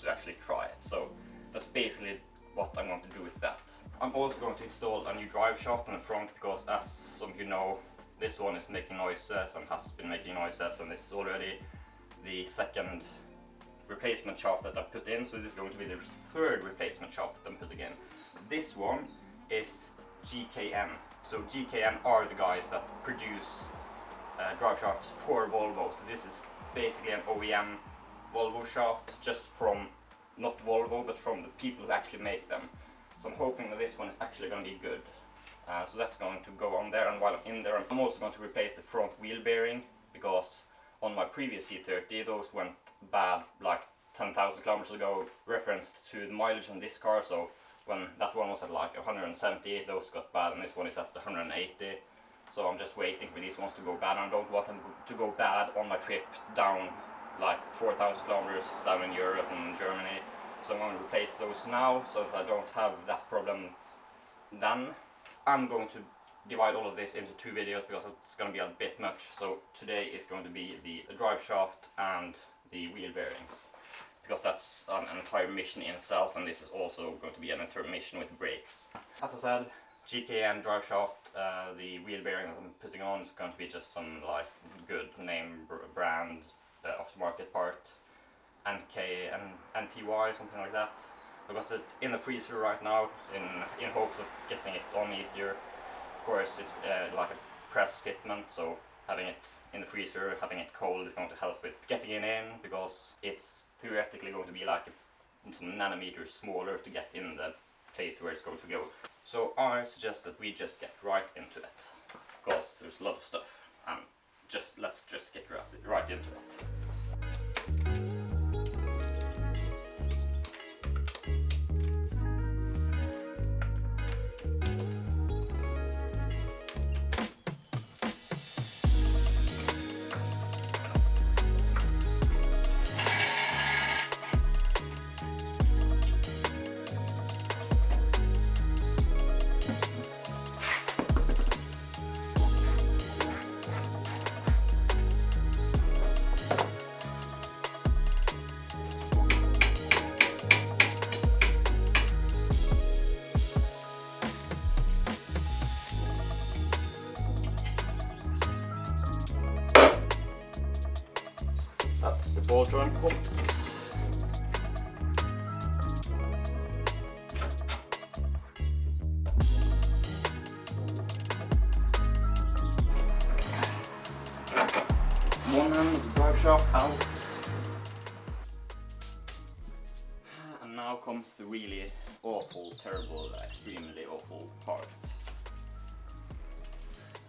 to actually try it. So that's basically what I'm going to do with that. I'm also going to install a new drive shaft on the front because, as some of you know, this one is making noises and has been making noises, and this is already the second replacement shaft that I put in, so this is going to be the third replacement shaft I'm putting in. This one is GKN. So GKN are the guys that produce drive shafts for Volvo. So this is basically an OEM Volvo shaft, just from, not Volvo, but from the people who actually make them. So I'm hoping that this one is actually going to be good. So that's going to go on there, and while I'm in there, I'm also going to replace the front wheel bearing, because on my previous C30 those went bad like 10,000 kilometers ago, referenced to the mileage on this car. So when that one was at like 170, those got bad, and this one is at 180. So I'm just waiting for these ones to go bad, and I don't want them to go bad on my trip down like 4,000 kilometers down in Europe and Germany. So I'm going to replace those now so that I don't have that problem then. I'm going to divide all of this into two videos because it's going to be a bit much. So today is going to be the drive shaft and the wheel bearings, because that's an entire mission in itself, and this is also going to be an entire mission with brakes. As I said, GKN drive shaft, the wheel bearing that I'm putting on is going to be just some like good name brand aftermarket part, NK and NTY, something like that. I got it in the freezer right now in hopes of getting it on easier. Of course, it's like a press fitment, so having it in the freezer, having it cold is going to help with getting it in, because it's theoretically going to be like some nanometers smaller to get in the place where it's going to go. So I suggest that we just get right into it, because there's a lot of stuff, and let's just get right into it. That's the ball joint cut. One end of the drive shaft out. And now comes the really awful, terrible, extremely awful part.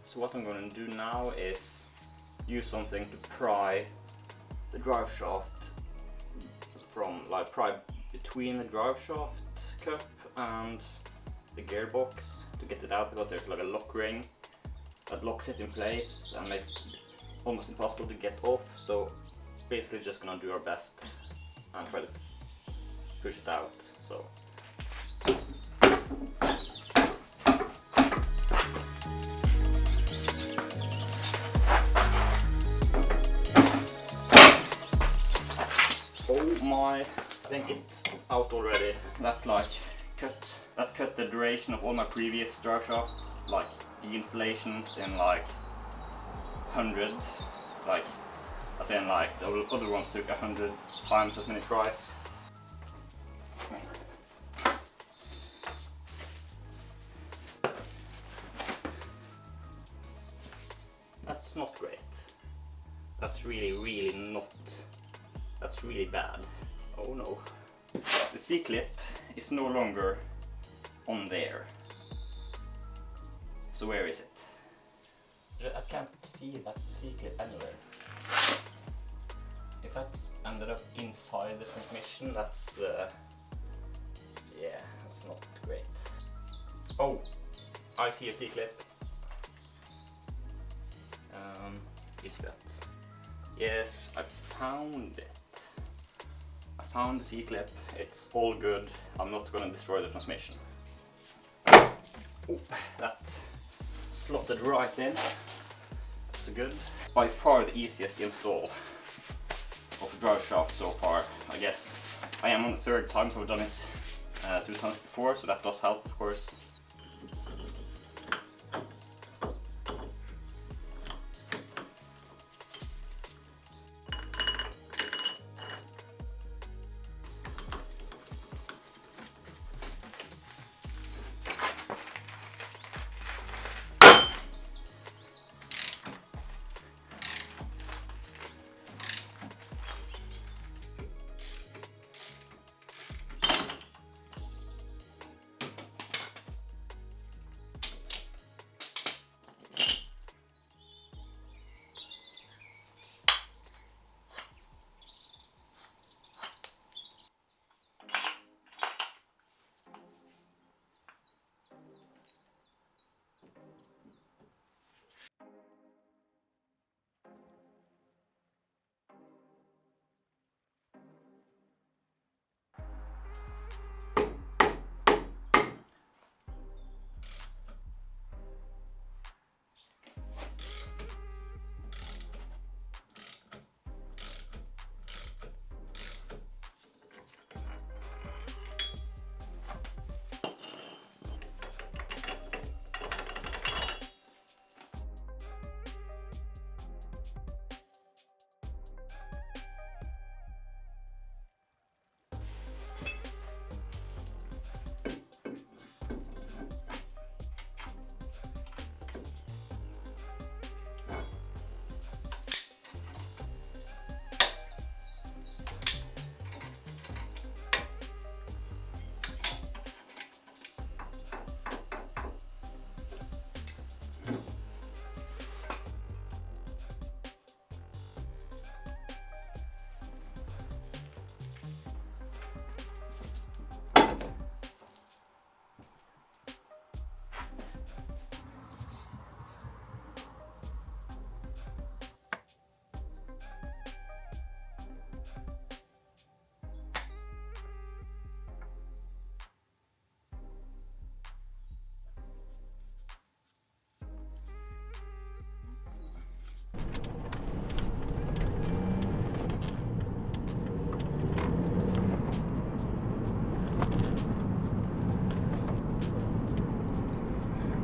So what I'm going to do now is use something to pry the drive shaft from, like, pry between the drive shaft cup and the gearbox to get it out, because there's like a lock ring that locks it in place and makes it almost impossible to get off. So basically just gonna do our best and try to push it out. So oh my, I think it's out already. That cut the duration of all my previous drive shafts, like the installations, in like 100, like as in like the other ones took 100 times as many tries. That's not great. That's really not. That's really bad. Oh no. The C-clip is no longer on there. So where is it? I can't see that C-clip anywhere. If that's ended up inside the transmission, that's yeah, that's not great. Oh, I see a C-clip. Is that? Yes, I found it. I found the C-clip. It's all good. I'm not gonna destroy the transmission. Oh, that slotted right in. That's good. It's by far the easiest install of a drive shaft so far, I guess. I am on the third time, so I've done it 2 times before, so that does help, of course.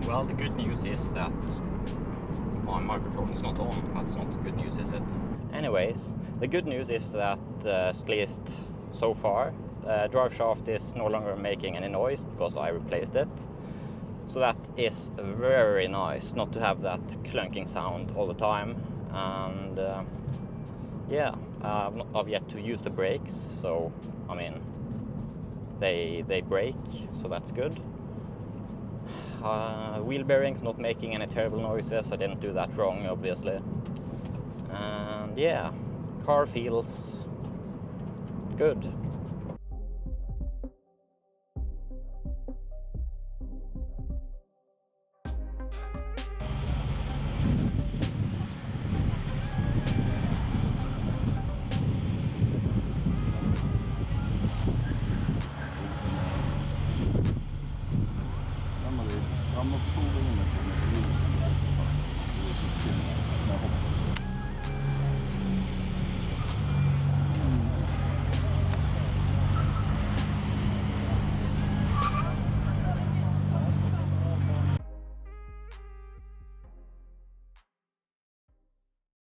Well, the good news is that my microphone is not on. That's not good news, is it? Anyways, the good news is that at least so far, Driveshaft is no longer making any noise because I replaced it. So that is very nice, not to have that clunking sound all the time. And yeah, I've yet to use the brakes, so I mean, they brake, so that's good. Wheel bearings not making any terrible noises. I didn't do that wrong, obviously. And yeah, car feels good.